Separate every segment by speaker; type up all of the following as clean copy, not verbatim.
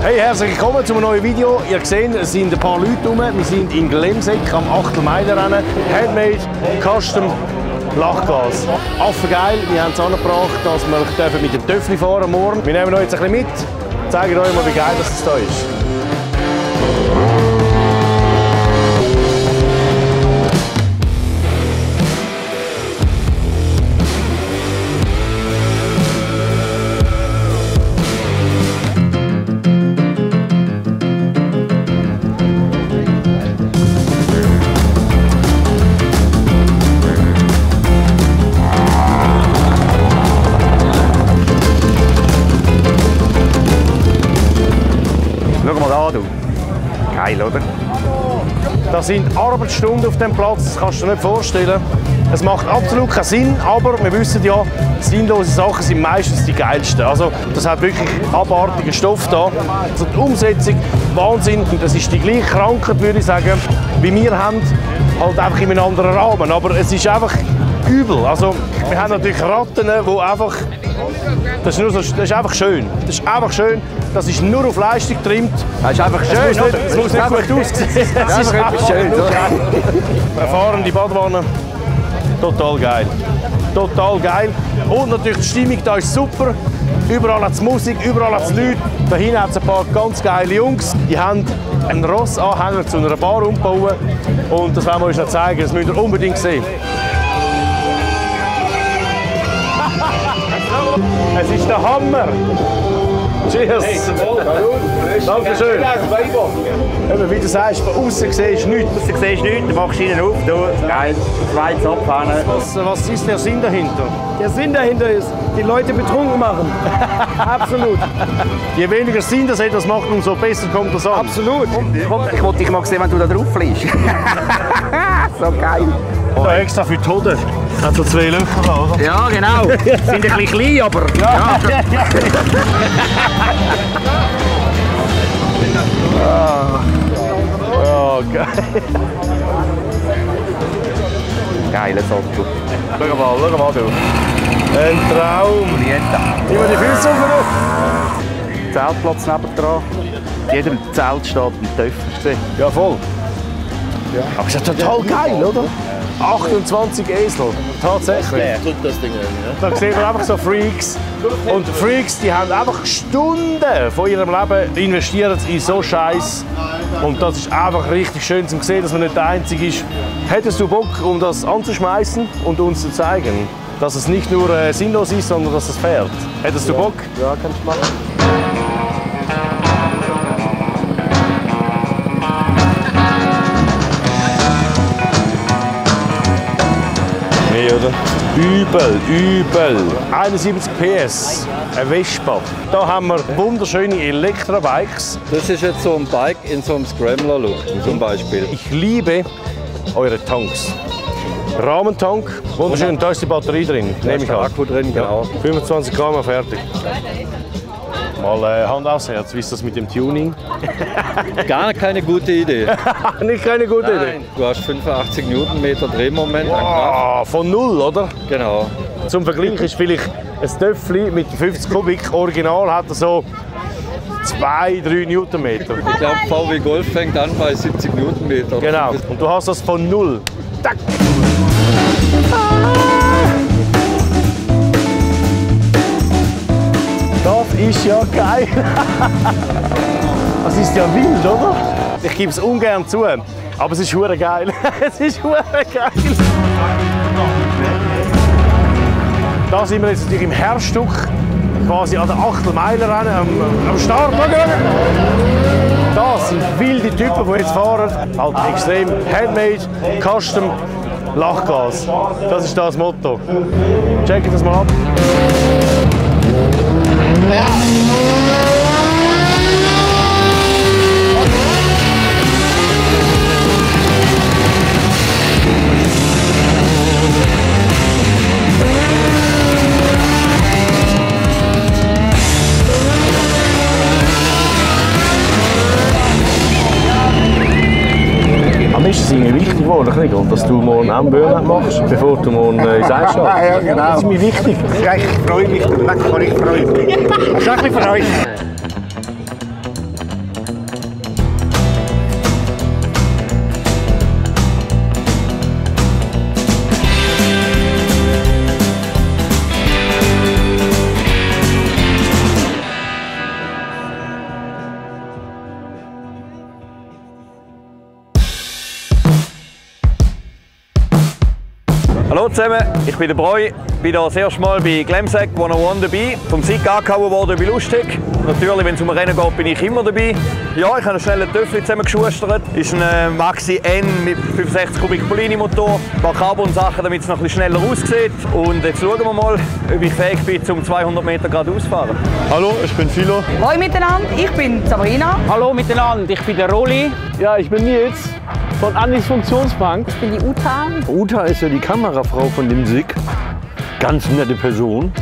Speaker 1: Hey, herzlich willkommen zu einem neuen Video. Ihr seht, es sind ein paar Leute rum. Wir sind in Glemseck am 8. Mai-Rennen. Handmade, Custom, Lachgas. Affengeil, wir haben es angebracht, dass wir mit dem Töffli fahren morgen. Wir nehmen euch jetzt ein bisschen mit, zeigen euch mal, wie geil das da ist.
Speaker 2: Schau mal da, du. Geil, oder?
Speaker 1: Das sind Arbeitsstunden auf dem Platz, das kannst du dir nicht vorstellen. Es macht absolut keinen Sinn, aber wir wissen ja, sinnlose Sachen sind meistens die geilsten. Also, das hat wirklich abartigen Stoff da. Also die Umsetzung, Wahnsinn. Das ist die gleiche Krankheit, würde ich sagen, wie wir haben, halt einfach in einem anderen Rahmen. Aber es ist einfach übel. Also, wir haben natürlich Ratten, die einfach... Das ist einfach schön. Das ist einfach schön. Das ist nur auf Leistung getrimmt.
Speaker 2: Das ist einfach schön,
Speaker 1: es muss nicht gut aussehen.
Speaker 2: Das ist einfach schön.
Speaker 1: Erfahrene Badwanne. Total geil. Total geil. Und natürlich die Stimmung da ist super. Überall hat es Musik, überall hat es Leute. Da hinten hat es ein paar ganz geile Jungs. Die haben einen Rossanhänger zu einer Bar umgebaut. Und das wollen wir euch noch zeigen. Das müsst ihr unbedingt sehen. Es ist der Hammer! Cheers! Hey, Dankeschön! Eben, wie du sagst, von außen siehst du nichts.
Speaker 2: Du siehst nichts, du machst ihn auf, du. Geil, zwei Zapfhähne.
Speaker 1: Was ist der Sinn dahinter?
Speaker 3: Der Sinn dahinter ist, die Leute betrunken machen. Absolut.
Speaker 1: Je weniger Sinn das etwas macht, umso besser kommt das an.
Speaker 3: Absolut.
Speaker 2: Ich wollte dich mal sehen, wenn du da drauf fliegst. So geil.
Speaker 1: Da extra für die Hoden. Hat so 2 Löcher da, oder?
Speaker 2: Ja, genau. Sind ein bisschen klein, aber... Ja.
Speaker 1: Oh, geil.
Speaker 2: Geiles Auto.
Speaker 1: Schau mal, du. Ein Traum. Immer die Füße auf.
Speaker 2: Zeltplatz nebendran. In jedem Zelt steht ein Töffel.
Speaker 1: Ja, voll. Ja. Aber es ist ja total geil, oder? 28 Esel, tatsächlich.
Speaker 4: Das Ding, ja.
Speaker 1: Da sehen wir einfach so Freaks. Und Freaks, die haben einfach Stunden von ihrem Leben investiert in so Scheiß. Und das ist einfach richtig schön zu sehen, dass man nicht der Einzige ist. Hättest du Bock, um das anzuschmeißen und uns zu zeigen, dass es nicht nur sinnlos ist, sondern dass es fährt? Hättest du Bock?
Speaker 3: Ja, kannst du machen.
Speaker 1: Nee, oder? Übel. 71 PS, ein Vespa. Da haben wir wunderschöne Elektrobikes.
Speaker 4: Das ist jetzt so ein Bike in so einem Scrambler-Look zum Beispiel.
Speaker 1: Ich liebe eure Tanks. Rahmentank, wunderschön, da ist die Batterie drin, nehme ich an.
Speaker 4: Akku drin, genau.
Speaker 1: 25 km fertig. Mal Hand aufs Herz, wie ist das mit dem Tuning?
Speaker 4: Gar keine gute Idee.
Speaker 1: Nicht keine gute Idee.
Speaker 4: Nein, du hast 85 Newtonmeter Drehmoment an Kraft.
Speaker 1: Ah, von 0, oder?
Speaker 4: Genau.
Speaker 1: Zum Vergleich ist vielleicht ein Töffli mit 50 Kubik Original hat er so 2-3 Newtonmeter.
Speaker 4: Ich glaube, VW Golf fängt an bei 70 Newtonmeter.
Speaker 1: Genau. Und du hast das von 0. Tack. Das ist ja geil. Das ist ja wild, oder? Ich gebe es ungern zu, aber es ist hure geil. Es ist hure geil. Da sind wir jetzt natürlich im Herzstück, quasi an der 8. Mai-Rennen am Start. Das sind wilde Typen, die jetzt fahren. Halt extrem Handmade, Custom, Lachgas. Das ist das Motto. Check das mal ab. Am ist es irgendwie wichtig geworden, dass du morgen auch einen Burnout machst, bevor du morgen ins Eis schaust.
Speaker 2: Ja, genau.
Speaker 1: Das ist mir wichtig.
Speaker 2: Ich freue mich, ich freue mich. Hast du auch ein bisschen Freude?
Speaker 5: Hallo zusammen, ich bin der Breu. Ich bin hier das erste Mal bei Glemsec 101 dabei. Vom Sieg angehauen worden bei Lustig. Natürlich, wenn es um ein Rennen geht, bin ich immer dabei. Ja, ich habe einen schnellen Töffel zusammengeschustert. Ist ein Maxi N mit 65 Kubik Polini Motor. Ein paar Carbon-Sachen, damit es noch ein bisschen schneller aussieht. Und jetzt schauen wir mal, ob ich fähig bin, um 200 Meter geradeaus zu fahren.
Speaker 6: Hallo, ich bin Philo.
Speaker 7: Hallo miteinander, ich bin Sabrina.
Speaker 8: Hallo miteinander, ich bin der Roli.
Speaker 3: Ja, ich bin Nils von Andis Funktionsbank.
Speaker 7: Ich bin die Uta.
Speaker 9: Uta ist ja die Kamerafrau von dem SIG. Ganz nette Person,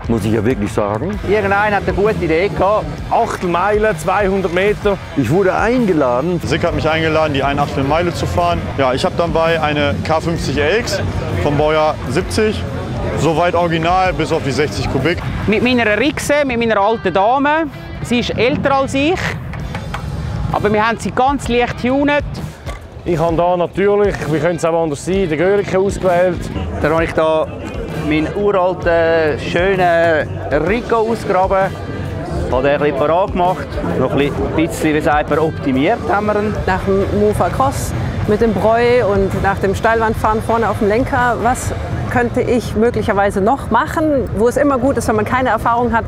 Speaker 9: muss ich ja wirklich sagen.
Speaker 2: Irgendeiner hat eine gute Idee gehabt.
Speaker 1: 8 Meilen, 200 Meter.
Speaker 9: Ich wurde eingeladen.
Speaker 6: SIG hat mich eingeladen, die 1/8 Meile zu fahren. Ja, ich habe dabei eine K50 RX vom Baujahr 70. Soweit original, bis auf die 60 Kubik.
Speaker 8: Mit meiner Rixe, mit meiner alten Dame. Sie ist älter als ich, aber wir haben sie ganz leicht getunet.
Speaker 1: Ich habe hier natürlich, wie könnte es auch anders sein, den Görike ausgewählt.
Speaker 2: Dann habe ich hier meinen uralten, schönen Rico ausgegraben. Habe den ein bisschen parat gemacht. Noch ein bisschen, wie sagt man, optimiert haben wir ihn.
Speaker 7: Nach dem Mofa Cross mit dem Breu und nach dem Steilwandfahren vorne auf dem Lenker. Was könnte ich möglicherweise noch machen, wo es immer gut ist, wenn man keine Erfahrung hat?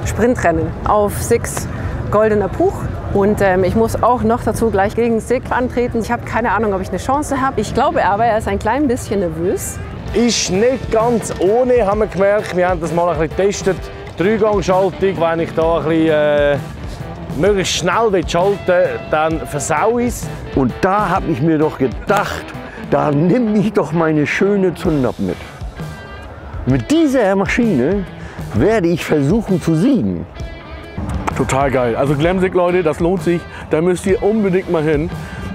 Speaker 7: Sprintrennen auf SIGs Goldener Puch. Und ich muss auch noch dazu gleich gegen SIG antreten. Ich habe keine Ahnung, ob ich eine Chance habe. Ich glaube aber, er ist ein klein bisschen nervös.
Speaker 1: Ist nicht ganz ohne, haben wir gemerkt. Wir haben das mal ein bisschen getestet. Dreigangschaltung, wenn ich da ein bisschen möglichst schnell schalten will, dann versau ich es.
Speaker 9: Und da habe ich mir doch gedacht, da nehme ich doch meine schöne Zündab mit. Mit dieser Maschine werde ich versuchen zu siegen.
Speaker 3: Total geil. Also Glemsec, Leute, das lohnt sich. Da müsst ihr unbedingt mal hin.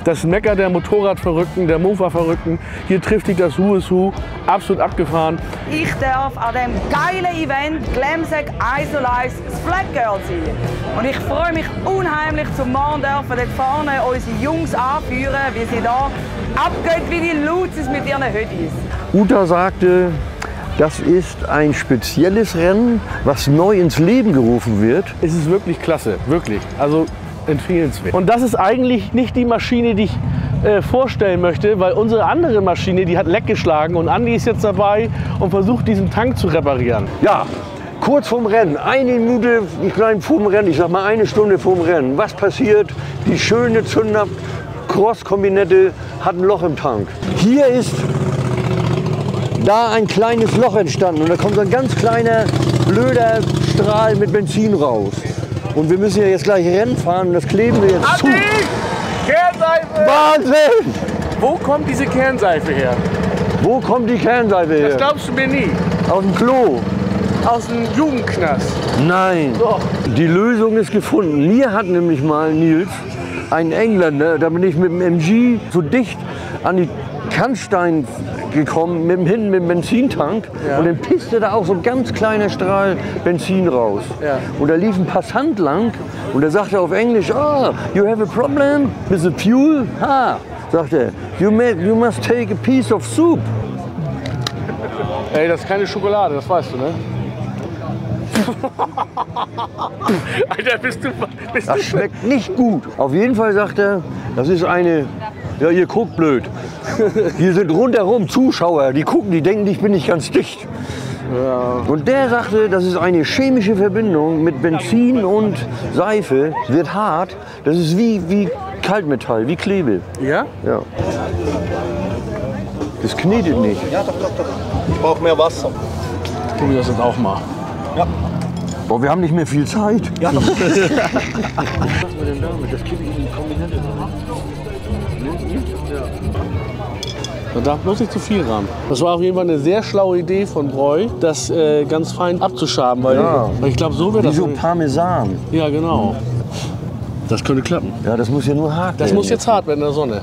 Speaker 3: Das Mecker der Motorradverrückten, der Mofa-Verrückten. Hier trifft sich das Who is Who. Absolut abgefahren.
Speaker 7: Ich darf an dem geilen Event Glemsec Isolize das Flag Girl sein. Und ich freue mich unheimlich, zum Morgen dürfen dort vorne unsere Jungs anführen, wie sie da abgeht wie die Luzis mit ihren Hoodies.
Speaker 9: Uta sagte, das ist ein spezielles Rennen, was neu ins Leben gerufen wird.
Speaker 3: Es ist wirklich klasse, wirklich. Also empfehlenswert. Und das ist eigentlich nicht die Maschine, die ich vorstellen möchte, weil unsere andere Maschine, die hat Leck geschlagen und Andi ist jetzt dabei und versucht, diesen Tank zu reparieren.
Speaker 9: Ja, kurz vorm Rennen, 1 Minute, ich glaube vorm Rennen, ich sag mal 1 Stunde vorm Rennen. Was passiert? Die schöne Zünder Cross-Kombinette hat ein Loch im Tank. Hier ist da ein kleines Loch entstanden und da kommt so ein ganz kleiner, blöder Strahl mit Benzin raus. Und wir müssen ja jetzt gleich Rennen fahren und das kleben wir jetzt zu.
Speaker 3: Kernseife!
Speaker 9: Wahnsinn!
Speaker 3: Wo kommt diese Kernseife her?
Speaker 9: Wo kommt die Kernseife her?
Speaker 3: Das glaubst du mir nie.
Speaker 9: Aus dem Klo.
Speaker 3: Aus dem Jugendknast.
Speaker 9: Nein.
Speaker 3: Doch.
Speaker 9: Die Lösung ist gefunden. Mir hat nämlich mal Nils, ein Engländer, da bin ich mit dem MG so dicht an die Kannstein gekommen, hinten mit dem Benzintank. Ja. Und dann pisste da auch so ein ganz kleiner Strahl Benzin raus.
Speaker 3: Ja.
Speaker 9: Und da lief ein Passant lang und der sagte auf Englisch, oh, you have a problem with the fuel? Ha, sagt er, you must take a piece of soup.
Speaker 3: Ey, das ist keine Schokolade, das weißt du, ne? Alter, bist du
Speaker 9: das schmeckt nicht gut. Auf jeden Fall sagt er, das ist eine, ja, ihr guckt blöd. Hier sind rundherum Zuschauer, die gucken, die denken, ich bin nicht ganz dicht. Ja. Und der sagte, das ist eine chemische Verbindung mit Benzin und Seife, wird hart. Das ist wie Kaltmetall, wie Klebe.
Speaker 3: Ja?
Speaker 9: Ja. Das knetet nicht.
Speaker 6: Ja, doch. Ich brauche mehr Wasser.
Speaker 3: Probier das jetzt auch mal.
Speaker 6: Ja.
Speaker 9: Boah, wir haben nicht mehr viel Zeit.
Speaker 6: Ja, doch.
Speaker 9: Was ist denn damit? Das kippe ich in die Kombinette.
Speaker 3: Man darf bloß nicht zu viel ran. Das war auf jeden Fall eine sehr schlaue Idee von Breu, das ganz fein abzuschaben. Weil,
Speaker 9: ja.
Speaker 3: weil ich glaube, so wird das.
Speaker 9: Wie so Parmesan.
Speaker 3: Ja, genau. Das könnte klappen.
Speaker 9: Ja, das muss ja nur hart werden.
Speaker 3: Das muss jetzt hart werden in der Sonne.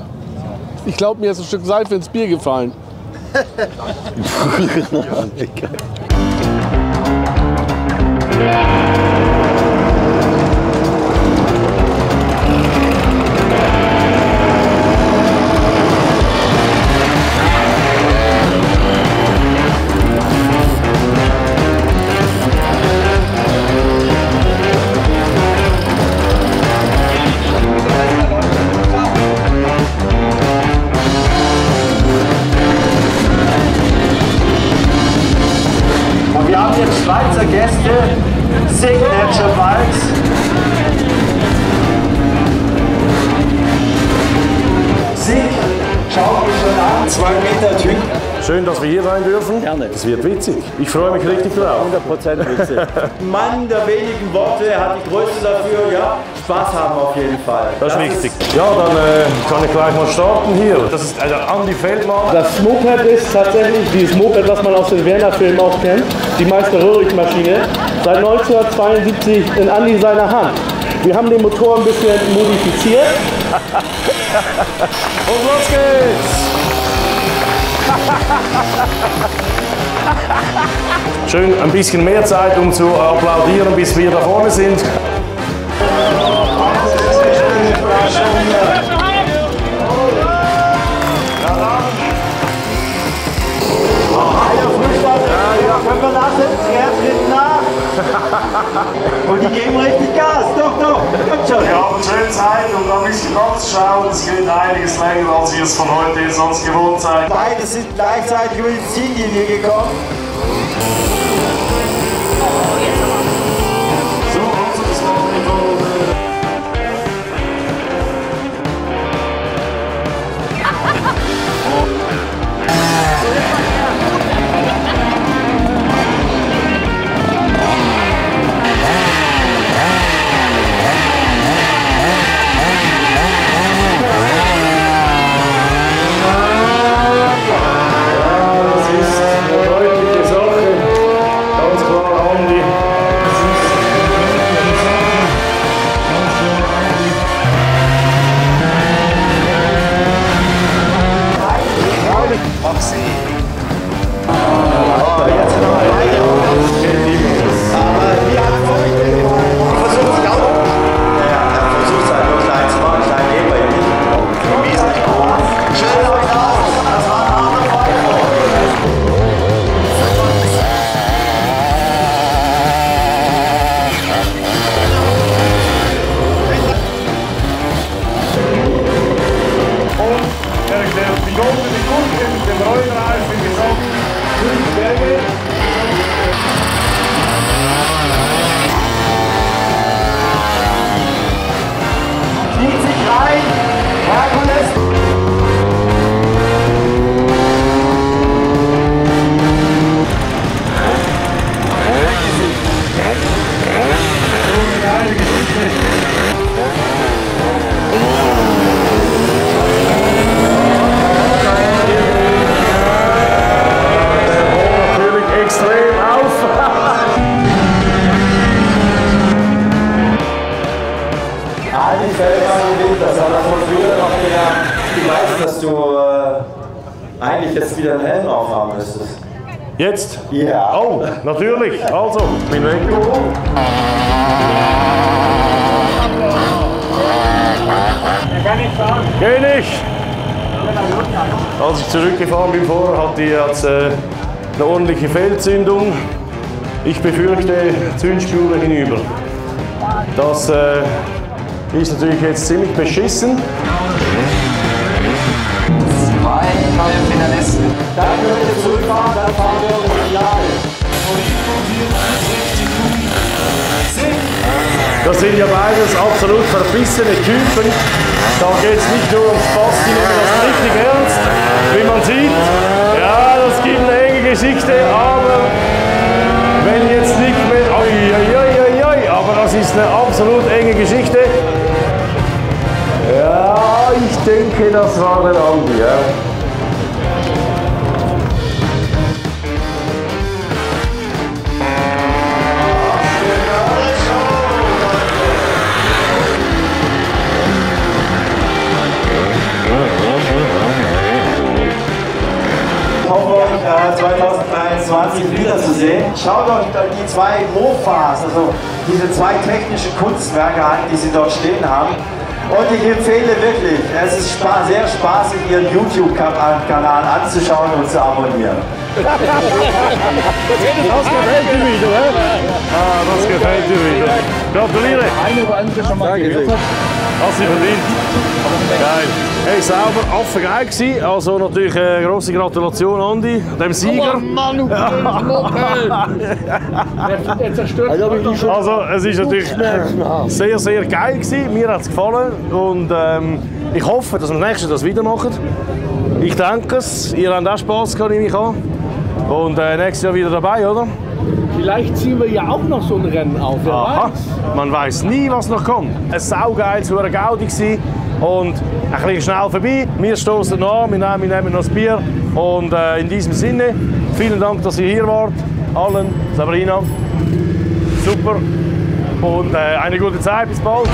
Speaker 3: Ich glaube, mir ist ein Stück Seife ins Bier gefallen.
Speaker 1: Schön, dass wir hier sein dürfen.
Speaker 10: Gerne.
Speaker 1: Das wird witzig. Ich freue mich richtig drauf.
Speaker 10: 100% witzig. Mann der wenigen Worte, er hat die Größe dafür, ja. Spaß haben auf jeden Fall.
Speaker 1: Das ist richtig. Ja, dann kann ich gleich mal starten hier. Das ist Andi Feldmann.
Speaker 3: Das Moped ist tatsächlich dieses Moped, was man aus den Werner-Filmen auch kennt. Die Meister-Röhrig-Maschine. Seit 1972 in Andi seiner Hand. Wir haben den Motor ein bisschen modifiziert.
Speaker 1: Und los geht's! Schön ein bisschen mehr Zeit, um zu applaudieren, bis wir da vorne sind.
Speaker 10: Können wir nachsetzen? Tritt nach. Und die geben richtig Gas. Doch, doch. Kommt schon.
Speaker 1: Wir haben schön Zeit, um da ein bisschen nachzuschauen. Es geht einiges länger, als ihr es von heute sonst gewohnt seid.
Speaker 10: Beide sind gleichzeitig über die Ziellinie gekommen.
Speaker 1: So, also das war
Speaker 10: dass du eigentlich jetzt wieder einen Helm aufhaben müsstest.
Speaker 1: Jetzt?
Speaker 10: Ja.
Speaker 1: Oh, natürlich. Also, bin weg. Geh nicht! Als ich zurückgefahren bin vorher, hatte ich eine ordentliche Feldzündung. Ich befürchte Zündspule hinüber. Das ist natürlich jetzt ziemlich beschissen.
Speaker 10: Zwei neue Finalisten. Dann können wir zurückfahren, dann fahren wir ins Finale.
Speaker 1: Das sind ja beides absolut verbissene Typen. Da geht es nicht nur ums Spaß, die nehmen das richtig ernst. Wie man sieht, ja, das gibt eine enge Geschichte, aber wenn jetzt nicht mehr, aber das ist eine absolut enge Geschichte. Ja, ich denke, das war der Andi, ja.
Speaker 10: Ich hoffe, euch 2023 wiederzusehen. Schaut euch die zwei Mofas, also diese zwei technischen Kunstwerke an, die sie dort stehen haben. Und ich empfehle wirklich, es ist sehr spaßig, ihren YouTube-Kanal anzuschauen und zu abonnieren.
Speaker 1: Das gefällt dir wieder, hä? Ah, das gefällt dir wieder. Gratuliere.
Speaker 10: Eine oder andere schon mal gehört hat.
Speaker 1: Hast du verdient. Geil. Hey, sauber, affengeil gewesen. Also natürlich eine grosse Gratulation, Andi, dem Sieger. Also es ist natürlich sehr, sehr geil gewesen. Mir hat es gefallen und ich hoffe, dass wir das nächste das wieder machen. Ich denke es. Ihr habt auch Spass gehabt, nehme ich an. Und nächstes Jahr wieder dabei, oder?
Speaker 3: Vielleicht ziehen wir ja auch noch so ein Rennen auf. Wer weiß.
Speaker 1: Man weiß nie, was noch kommt. Ein saugeiles Gaudi gsi und ein bisschen schnell vorbei. Wir stoßen noch an, wir nehmen noch das Bier. Und in diesem Sinne, vielen Dank, dass ihr hier wart. Allen, Sabrina, super. Und eine gute Zeit, bis bald.